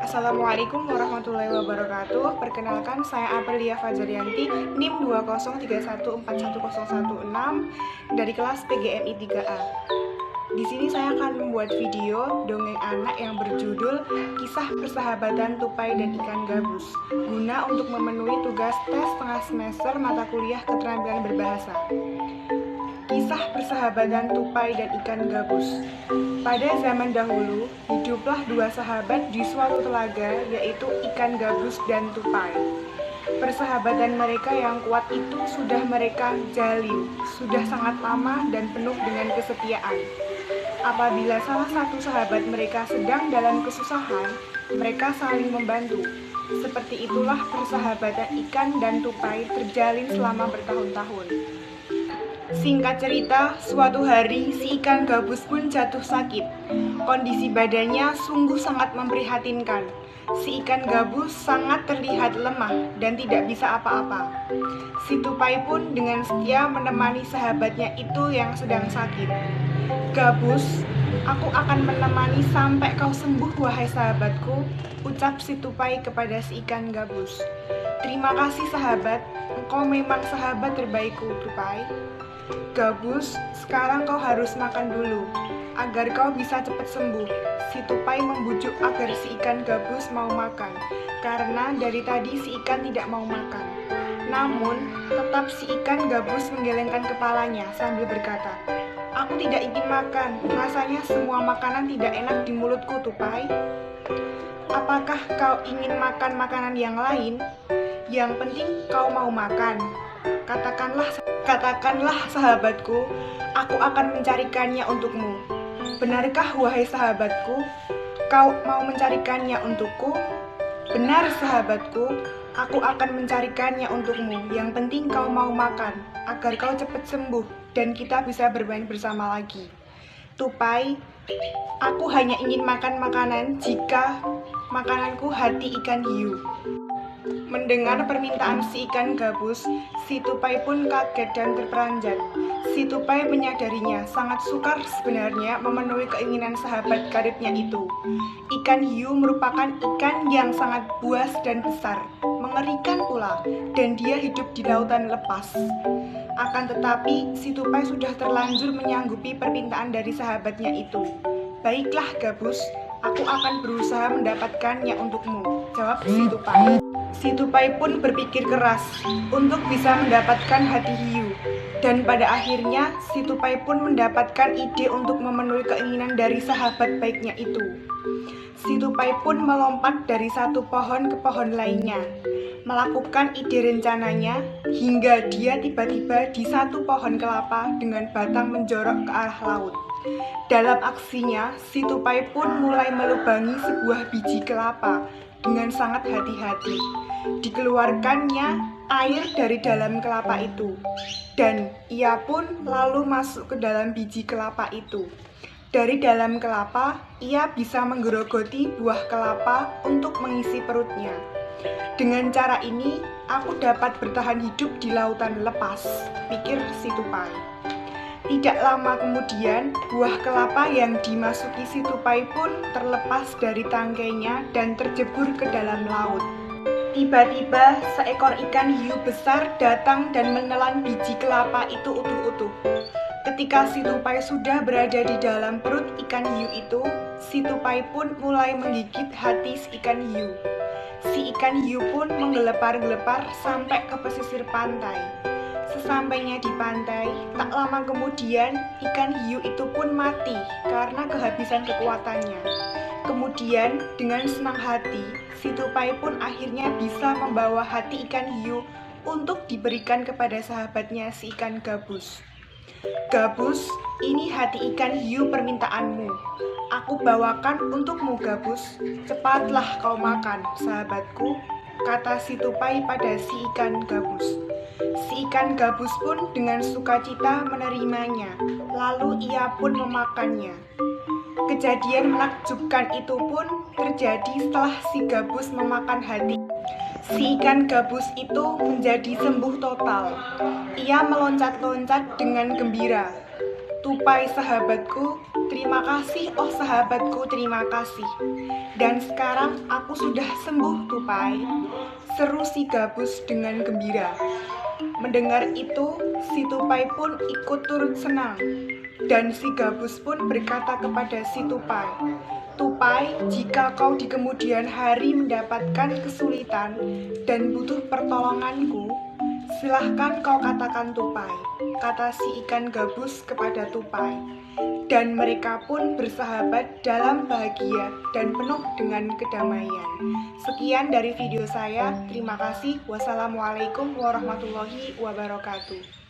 Assalamualaikum warahmatullahi wabarakatuh. Perkenalkan, saya Aprilia Fajrianti, NIM 203141116 dari kelas PGMI 3A. Di sini saya akan membuat video dongeng anak yang berjudul Kisah Persahabatan Tupai dan Ikan Gabus, guna untuk memenuhi tugas tes tengah semester mata kuliah keterampilan berbahasa. Kisah Persahabatan Tupai dan Ikan Gabus. Pada zaman dahulu, hiduplah dua sahabat di suatu telaga, yaitu ikan gabus dan tupai. Persahabatan mereka yang kuat itu sudah mereka jalin, sudah sangat lama dan penuh dengan kesetiaan. Apabila salah satu sahabat mereka sedang dalam kesusahan, mereka saling membantu. Seperti itulah persahabatan ikan dan tupai terjalin selama bertahun-tahun. Singkat cerita, suatu hari si ikan gabus pun jatuh sakit. Kondisi badannya sungguh sangat memprihatinkan. Si ikan gabus sangat terlihat lemah dan tidak bisa apa-apa. Si tupai pun dengan setia menemani sahabatnya itu yang sedang sakit. "Gabus, aku akan menemani sampai kau sembuh, wahai sahabatku," ucap si tupai kepada si ikan gabus. "Terima kasih sahabat, engkau memang sahabat terbaikku, tupai." "Gabus, sekarang kau harus makan dulu, agar kau bisa cepat sembuh." Si tupai membujuk agar si ikan gabus mau makan, karena dari tadi si ikan tidak mau makan. Namun, tetap si ikan gabus menggelengkan kepalanya sambil berkata, "Aku tidak ingin makan, rasanya semua makanan tidak enak di mulutku, tupai." "Apakah kau ingin makan makanan yang lain? Yang penting kau mau makan. Katakanlah sahabatku, aku akan mencarikannya untukmu." "Benarkah wahai sahabatku, kau mau mencarikannya untukku?" "Benar sahabatku, aku akan mencarikannya untukmu. Yang penting kau mau makan, agar kau cepat sembuh dan kita bisa bermain bersama lagi." "Tupai, aku hanya ingin makan makanan jika makananku hati ikan hiu." Mendengar permintaan si ikan gabus, si tupai pun kaget dan terperanjat. Si tupai menyadarinya sangat sukar sebenarnya memenuhi keinginan sahabat karibnya itu. Ikan hiu merupakan ikan yang sangat buas dan besar, mengerikan pula, dan dia hidup di lautan lepas. Akan tetapi, si tupai sudah terlanjur menyanggupi permintaan dari sahabatnya itu. "Baiklah gabus, aku akan berusaha mendapatkannya untukmu," jawab si tupai. Si tupai pun berpikir keras untuk bisa mendapatkan hati hiu. Dan pada akhirnya, si tupai pun mendapatkan ide untuk memenuhi keinginan dari sahabat baiknya itu. Si tupai pun melompat dari satu pohon ke pohon lainnya, melakukan ide rencananya hingga dia tiba-tiba di satu pohon kelapa dengan batang menjorok ke arah laut. Dalam aksinya, si tupai pun mulai melubangi sebuah biji kelapa dengan sangat hati-hati. Dikeluarkannya air dari dalam kelapa itu, dan ia pun lalu masuk ke dalam biji kelapa itu. Dari dalam kelapa, ia bisa menggerogoti buah kelapa untuk mengisi perutnya. "Dengan cara ini, aku dapat bertahan hidup di lautan lepas," pikir si tupai. Tidak lama kemudian, buah kelapa yang dimasuki si tupai pun terlepas dari tangkainya dan terjebur ke dalam laut. Tiba-tiba, seekor ikan hiu besar datang dan menelan biji kelapa itu utuh-utuh. Ketika si tupai sudah berada di dalam perut ikan hiu itu, si tupai pun mulai menggigit hati si ikan hiu. Si ikan hiu pun menggelepar-gelepar sampai ke pesisir pantai. Sesampainya di pantai, tak lama kemudian ikan hiu itu pun mati karena kehabisan kekuatannya. Kemudian dengan senang hati, si tupai pun akhirnya bisa membawa hati ikan hiu untuk diberikan kepada sahabatnya si ikan gabus. "Gabus, ini hati ikan hiu permintaanmu. Aku bawakan untukmu, Gabus. Cepatlah kau makan, sahabatku," kata si tupai pada si ikan gabus. Si ikan gabus pun dengan sukacita menerimanya, lalu ia pun memakannya. Kejadian menakjubkan itu pun terjadi setelah si gabus memakan hati. Si ikan gabus itu menjadi sembuh total. Ia meloncat-loncat dengan gembira. "Tupai sahabatku, Terima kasih, oh sahabatku, terima kasih. Dan sekarang aku sudah sembuh, Tupai, seru si Gabus dengan gembira. Mendengar itu, si Tupai pun ikut turut senang. Dan si Gabus pun berkata kepada si Tupai, Tupai, jika kau di kemudian hari mendapatkan kesulitan dan butuh pertolonganku, silahkan kau katakan Tupai, kata si ikan gabus kepada Tupai. Dan mereka pun bersahabat dalam bahagia dan penuh dengan kedamaian. Sekian dari video saya, terima kasih. Wassalamualaikum warahmatullahi wabarakatuh.